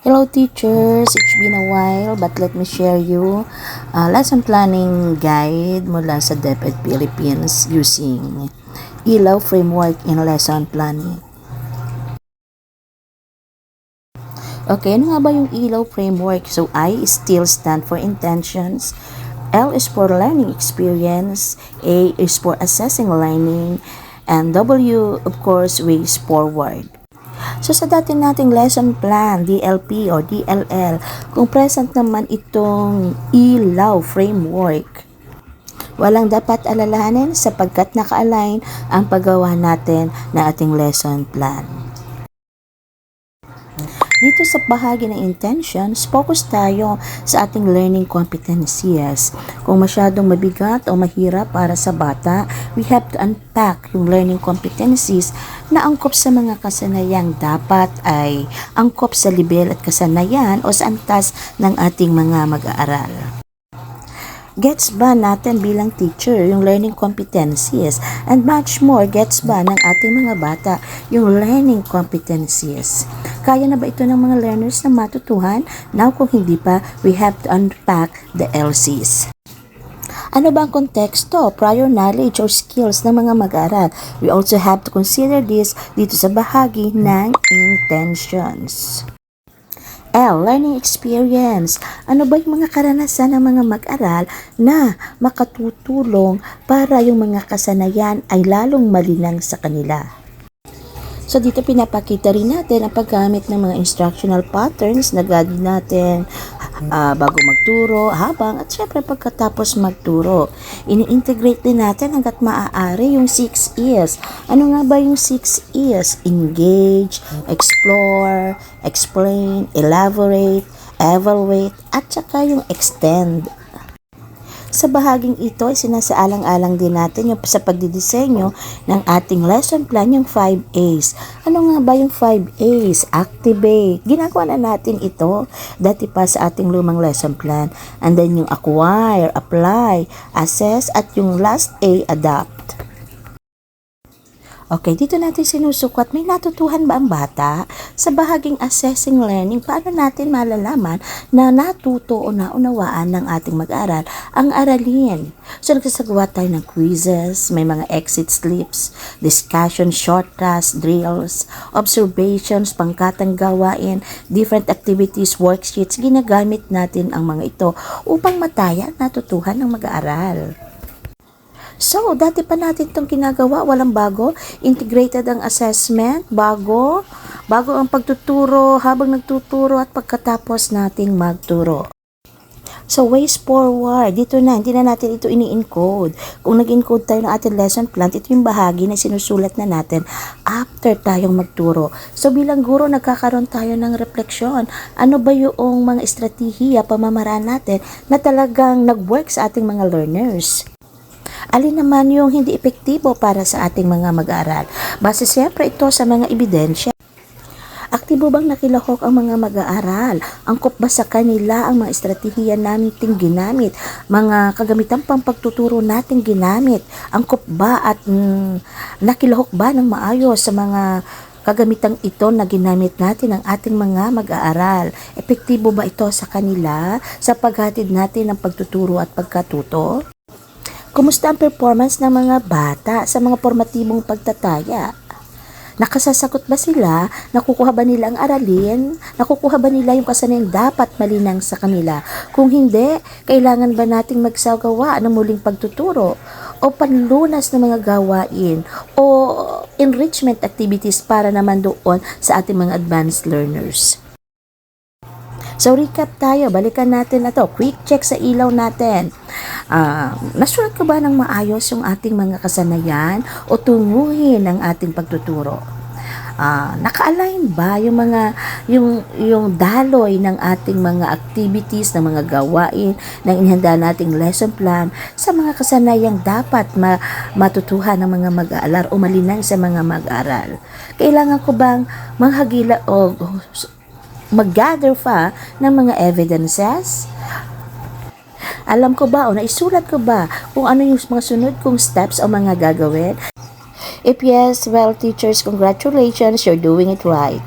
Hello teachers, it's been a while but let me share you a lesson planning guide mula sa DepEd Philippines using ELAW framework in lesson planning. Okay, ano nga ba yung ELAW framework? So I still stand for intentions, L is for learning experience, A is for assessing learning, and W of course ways forward. So sa dati nating lesson plan, DLP or DLL, kung present naman itong ELAW framework, walang dapat alalahanin sapagkat naka-align ang paggawa natin na ating lesson plan. Dito sa bahagi ng intentions, focus tayo sa ating learning competencies. Kung masyadong mabigat o mahirap para sa bata, we have to unpack yung learning competencies na angkop sa mga kasanayang dapat ay angkop sa level at kasanayan o sa antas ng ating mga mag-aaral. Gets ba natin bilang teacher yung learning competencies and much more gets ba ng ating mga bata yung learning competencies? Kaya na ba ito ng mga learners na matutuhan? Now kung hindi pa, we have to unpack the LCs. Ano ba ang konteksto, prior knowledge or skills ng mga mag-aaral? We also have to consider this dito sa bahagi ng intentions. L, learning experience. Ano ba yung mga karanasan ng mga mag-aral na makatutulong para yung mga kasanayan ay lalong malinang sa kanila? So dito pinapakita rin natin ang paggamit ng mga instructional patterns na gagawin natin bago magturo, habang at syempre pagkatapos magturo. Ini-integrate din natin hanggat maaari yung 6 E's. Ano nga ba yung 6 E's? Engage, explore, explain, elaborate, evaluate, at saka yung extend. Sa bahaging ito, sinasaalang-alang din natin yung sa pagdidisenyo ng ating lesson plan, yung 5 A's. Ano nga ba yung 5 A's? Activate. Ginagawa na natin ito dati pa sa ating lumang lesson plan. And then yung acquire, apply, assess, at yung last A, adapt. Okay, dito natin sinusukat, may natutuhan ba ang bata? Sa bahaging assessing learning, paano natin malalaman na natuto o naunawaan ng ating mag-aral ang aralin? So, nagsasagawa tayo ng quizzes, may mga exit slips, discussion, short tasks, drills, observations, pangkatang gawain, different activities, worksheets. Ginagamit natin ang mga ito upang mataya ang natutuhan ng mag-aaral. So, dati pa natin itong ginagawa, walang bago. Integrated ang assessment, bago ang pagtuturo, habang nagtuturo at pagkatapos nating magturo. So, ways forward, dito na, hindi na natin ito ini-encode. Kung nag-encode tayo ng ating lesson plan, ito yung bahagi na sinusulat na natin after tayong magturo. So, bilang guro, nagkakaroon tayo ng refleksyon. Ano ba yung mga estratehiya, pamamaraan natin na talagang nag-work sa ating mga learners? Alin naman yung hindi epektibo para sa ating mga mag-aaral? Base siyempre ito sa mga ebidensya. Aktibo bang nakilahok ang mga mag-aaral? Angkop ba sa kanila ang mga estratehiya nating ginamit? Mga kagamitang pampagtuturo nating ginamit? Angkop ba at nakilahok ba ng maayos sa mga kagamitang ito na ginamit natin ng ating mga mag-aaral? Epektibo ba ito sa kanila sa paghatid natin ng pagtuturo at pagkatuto? Kumusta ang performance ng mga bata sa mga formatibong pagtataya? Nakasasagot ba sila? Nakukuha ba nila ang aralin? Nakukuha ba nila yung kasanayang dapat malinang sa kanila? Kung hindi, kailangan ba nating magsagawa ng muling pagtuturo? O panlunas ng mga gawain? O enrichment activities para naman doon sa ating mga advanced learners? So, recap tayo. Balikan natin na to. Quick check sa ilaw natin. Nasulat ko ba ng maayos yung ating mga kasanayan o tunguhin ang ating pagtuturo? Naka-align ba yung mga yung daloy ng ating mga activities, ng mga gawain, ng inihanda nating lesson plan sa mga kasanayang dapat matutuhan ng mga mag-aaral o malinang sa mga mag-aaral? Kailangan ko bang manghagila o mag-gather pa ng mga evidences? Alam ko ba o naisulat ko ba kung ano yung mga sunod kong steps o mga gagawin? If yes, well teachers, congratulations, you're doing it right.